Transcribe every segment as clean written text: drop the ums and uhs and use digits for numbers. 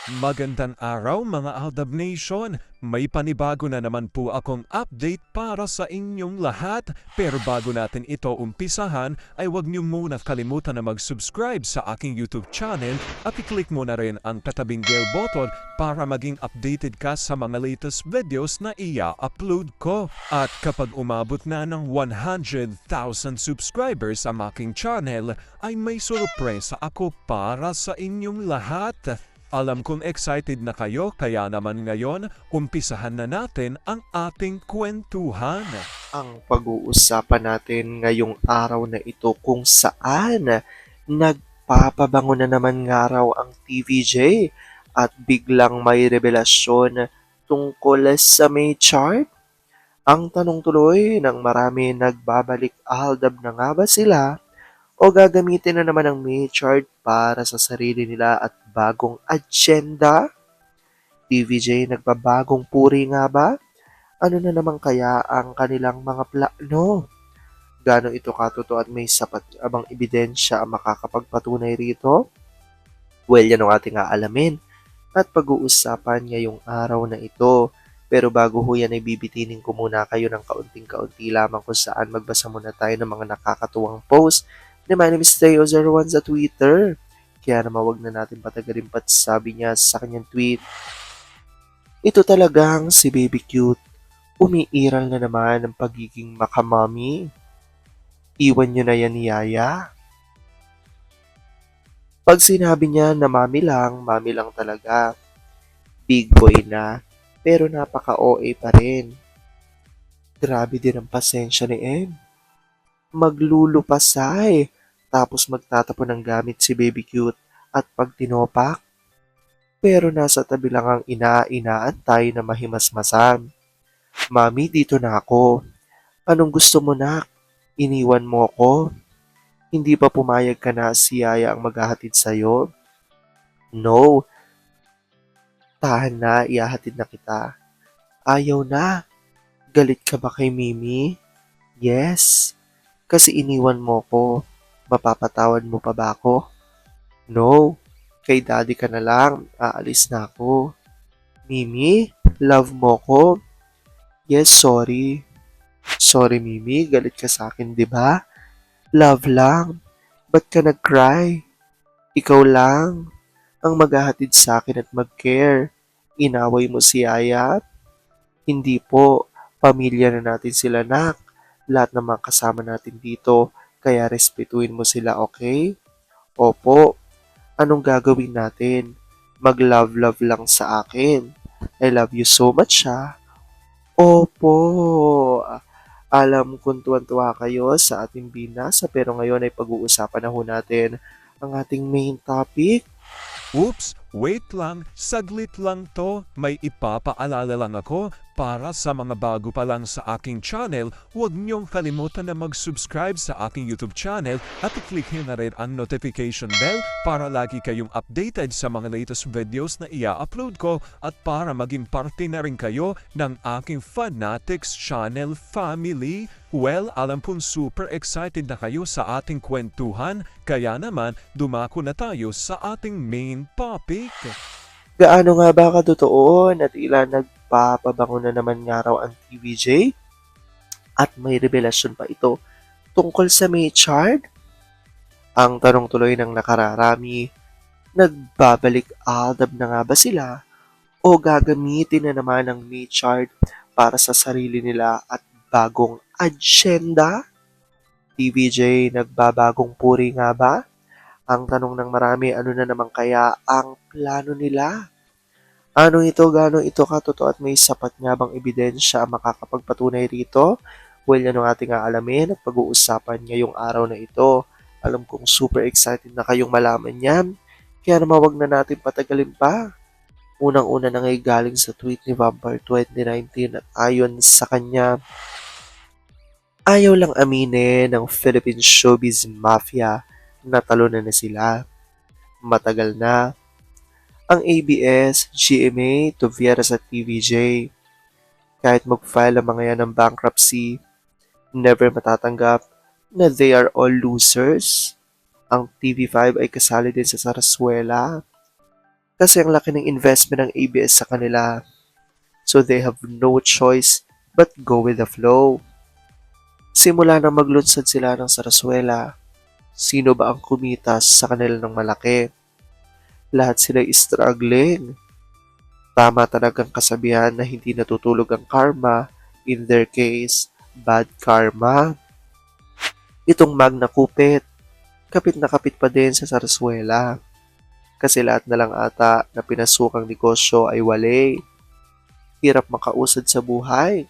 Magandang araw mga Aldab Nation! May panibago na naman po akong update para sa inyong lahat. Pero bago natin ito umpisahan, ay huwag niyo muna kalimutan na mag-subscribe sa aking YouTube channel at i-click mo na rin ang katabing bell button para maging updated ka sa mga latest videos na ia-upload ko. At kapag umabot na ng 100,000 subscribers ang aking channel, ay may sorpresa ako para sa inyong lahat. Alam kong excited na kayo kaya naman ngayon, umpisahan na natin ang ating kwentuhan. Ang pag-uusapan natin ngayong araw na ito kung saan nagpapabango na naman nga raw ang TVJ at biglang may revelasyon tungkol sa May chart. Ang tanong tuloy ng marami, nagbabalik Aldab na nga ba sila o gagamitin na naman ang May chart para sa sarili nila at bagong agenda? TVJ nagbabagong puri nga ba? Ano na naman kaya ang kanilang mga plano? Gaano ito katotoo at may sapat abang ebidensya ang makakapagpatunay rito? Well, yan ang ating aalamin at pag-uusapan ngayong araw na ito. Pero bago ho yan ay bibitinin ko muna kayo ng kaunting-kaunti lamang kung saan magbasa muna tayo ng mga nakakatuwang post ni My name is Teo01 sa Twitter. Kaya naman wag na natin patagalin pat sabi niya sa kanyang tweet, ito talagang si Baby Cute. Umiiral na naman ang pagiging makamami. Iwan nyo na yan ni Yaya. Pag sinabi niya na mami lang talaga. Big boy na, pero napaka-OA pa rin. Grabe din ang pasensya ni M. Maglulupasay, tapos magtatapon ng gamit si Baby Cute at pag tinopak, pero nasa tabi lang ang inaantay na mahimasmasan. Mami, dito na ako. Anong gusto mo, nak? Iniwan mo ko? Hindi pa pumayag ka na si Yaya ang maghahatid sa'yo? No, tahan na, ihahatid na kita. Ayaw na. Galit ka ba kay Mimi? Yes, kasi iniwan mo ko. Mapapatawad mo pa ba ako? No, kay daddy ka na lang. Aalis na ako. Mimi, love mo ko? Yes, sorry. Sorry, Mimi. Galit ka sa akin, di ba? Love lang. Ba't ka nag-cry? Ikaw lang ang maghahatid sa akin at mag-care. Inaway mo si Yaya? Hindi po. Pamilya na natin sila, nak. Lahat ng mga kasama natin dito. Kaya respetuin mo sila, okay? Opo. Anong gagawin natin? Mag-love-love lang sa akin. I love you so much, ha? Opo. Alam kong tuwan-tuwa kayo sa ating binasa pero ngayon ay pag-uusapan na ho natin ang ating main topic. Oops, wait lang, saglit lang to. May ipapaalala lang ako para sa mga bago pa lang sa aking channel, huwag niyong kalimutan na mag-subscribe sa aking YouTube channel at i-click nyo na rin ang notification bell para lagi kayong updated sa mga latest videos na ia-upload ko at para maging parte na rin kayo ng aking Fanatics channel family. Well, alam kong super excited na kayo sa ating kwentuhan, kaya naman dumako na tayo sa ating main topic. Gaano nga ba katotoo na tila nagpapabango na naman nga raw ang TVJ? At may revelasyon pa ito tungkol sa May chart? Ang tanong tuloy ng nakararami, nagbabalik Aldab na nga ba sila o gagamitin na naman ang May chart para sa sarili nila at bagong agenda? TVJ nagbabagong puri nga ba? Ang tanong ng marami, ano na naman kaya ang plano nila? Ano ito, gaano ito katotoo at may sapat nga bang ebidensya ang makakapagpatunay rito? Well, yan ang ating aalamin at pag-uusapan ngayong araw na ito. Alam kong super excited na kayong malaman yan. Kaya naman wag na natin patagalin pa. Unang-una na ngay galing sa tweet ni Vampire 2019 at ayon sa kanya, ayaw lang aminin ng Philippine Showbiz Mafia na talunan na sila. Matagal na. Ang ABS, GMA, Tuviera sa TVJ. Kahit mag-file ang mga yan ng bankruptcy, never matatanggap na they are all losers. Ang TV5 ay kasali din sa saraswela. Kasi ang laki ng investment ng ABS sa kanila. So they have no choice but go with the flow. Simula nang maglunsad sila ng Sarasuela, sino ba ang kumitas sa kanila ng malaki? Lahat sila struggling. Tama talagang kasabihan na hindi natutulog ang karma. In their case, bad karma. Itong Magna Kupit, kapit na kapit pa din sa Sarasuela. Kasi lahat na lang ata na pinasukang negosyo ay wali. Hirap makausad sa buhay.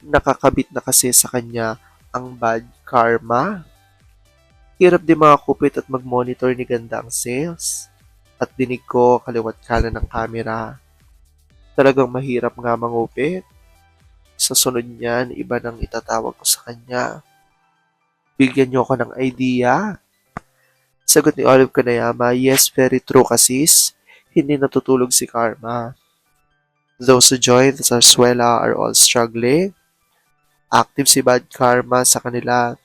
Nakakabit na kasi sa kanya ang bad karma. Hirap din mga kupit at mag-monitor ni ganda ang sales. At dinig ko kaliwat kanan ng camera. Talagang mahirap nga mangupit. Sa sunod niyan, iba nang itatawag ko sa kanya. Bigyan niyo ako ng idea. Sagot ni Olive Kanayama, yes, very true kasis. Hindi natutulog si Karma. Those who joined the Sarsuela are all struggling. Active si Bad Karma sa kanila.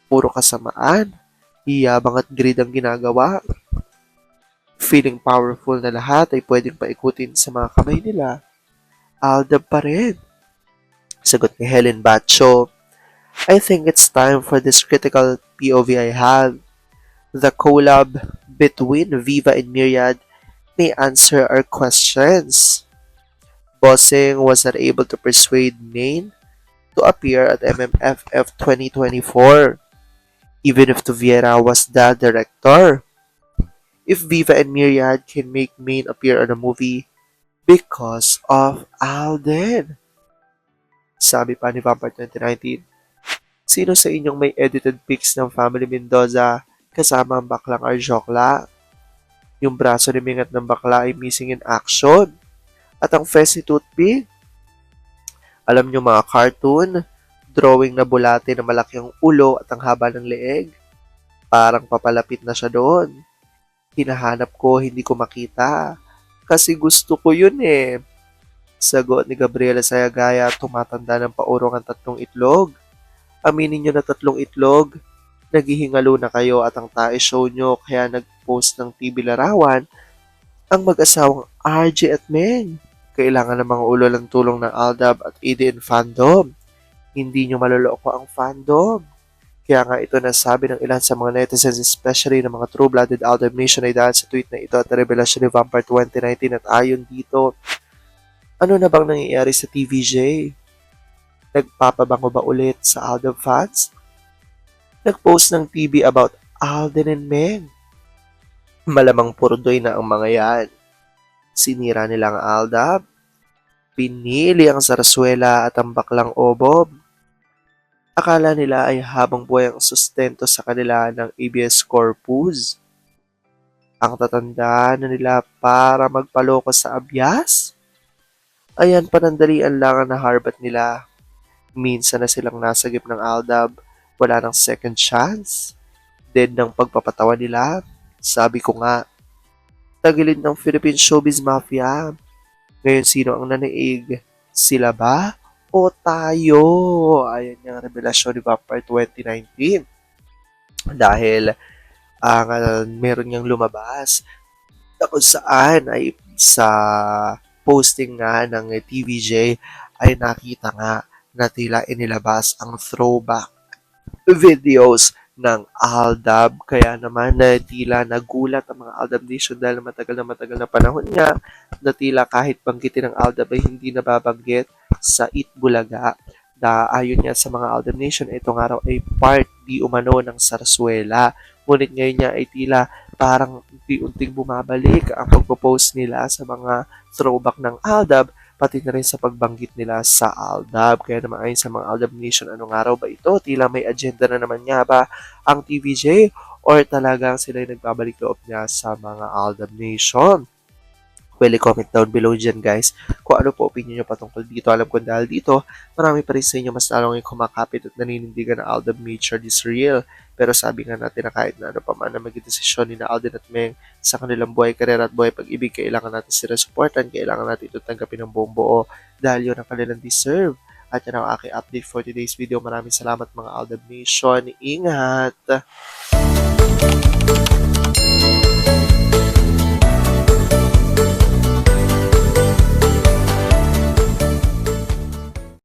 Puro kasamaan. Iyabang at greed ang ginagawa. Feeling powerful na lahat ay pwedeng paikutin sa mga kamay nila. Aldab pa rin. Sagot ni Helen Bacho, I think it's time for this critical POV I have. The collab between Viva and Myriad may answer our questions. Bossing was not able to persuade Maine to appear at MMFF 2024, even if Tuviera was the director. If Viva and Myriad can make Maine appear on a movie because of Alden. Sabi pa ni Vampire 2019, sino sa inyong may edited pics ng Family Mendoza kasama ang baklang Arjokla? Yung braso ni Mingat ng bakla ay missing in action. At ang face ni Toothpick, alam nyo mga cartoon, drawing na bulate na malaki ang ulo at ang haba ng leeg. Parang papalapit na siya doon. Hinahanap ko, hindi ko makita. Kasi gusto ko yun eh. Sagot ni Gabriela Sayagaya, tumatanda ng paurong ang 3 itlog. Aminin nyo na 3 itlog. Naghihingalo na kayo at ang tae show nyo kaya nag-post ng TV larawan ang mag-asawang RJ at Meng. Kailangan ng mga ulo ng tulong ng Aldab at ADN fandom. Hindi nyo maloloko ang fandom. Kaya nga ito nasabi ng ilan sa mga netizens, especially ng mga true-blooded Aldab Nation ay dahil sa tweet na ito at revelasyon ni Vampire 2019 at ayon dito, ano na bang nangyayari sa TVJ? Nagpapabango ba ulit sa Aldab fans? Nag-post ng TV about Alden and Meng. Malamang purdoy na ang mga yan. Sinira nila ang Aldab. Pinili ang Sarasuela at ang baklang Obob. Akala nila ay habang buhay ang sustento sa kanila ng ABS Corpus. Ang tatanda na nila para magpaloko sa abyas? Ayan, panandalian lang ang naharbat nila. Minsan na silang nasagip ng Aldab, wala ng second chance. Dead ng pagpapatawa nila. Sabi ko nga, tagilid ng Philippine Showbiz Mafia. Ngayon sino ang nanaig? Sila ba? O tayo? Ayan yung revelasyon ni Vampire 2019. Dahil meron niyang lumabas kung saan ay sa posting nga ng TVJ ay nakita nga na tila inilabas ang throwback videos ng Aldab. Kaya naman na tila nagulat ang mga Aldab Nation dahil matagal na panahon nga na tila kahit banggitin ng Aldab ay hindi nababanggit sa Itbulaga. Ayon nga sa mga Aldab Nation, itong araw ay part di umano ng Sarsuela. Ngunit ngayon niya ay tila parang unti-unting bumabalik ang pagpo-post nila sa mga throwback ng Aldab, pati na rin sa pagbanggit nila sa Aldab. Kaya naman ayon sa mga Aldab Nation, anong araw ba ito? Tila may agenda na naman nga ba ang TVJ or talagang sila yung nagbabalik loob niya sa mga Aldab Nation? Well, comment down below dyan guys kung ano po opinion nyo patungkol dito. Alam ko dahil dito, marami pa rin sa inyo mas lalong yung kumakapit at naninindigan na Aldab nature is real. Pero sabi nga natin na kahit na ano pa man na maging desisyon ni na Alden at Meng sa kanilang buhay, karera at buhay pag-ibig, kailangan natin sila supportan, kailangan natin ito tanggapin ng buong buo dahil yun ang kanilang deserve. At yan ang aking update for today's video. Maraming salamat mga Aldab Nation. Ingat!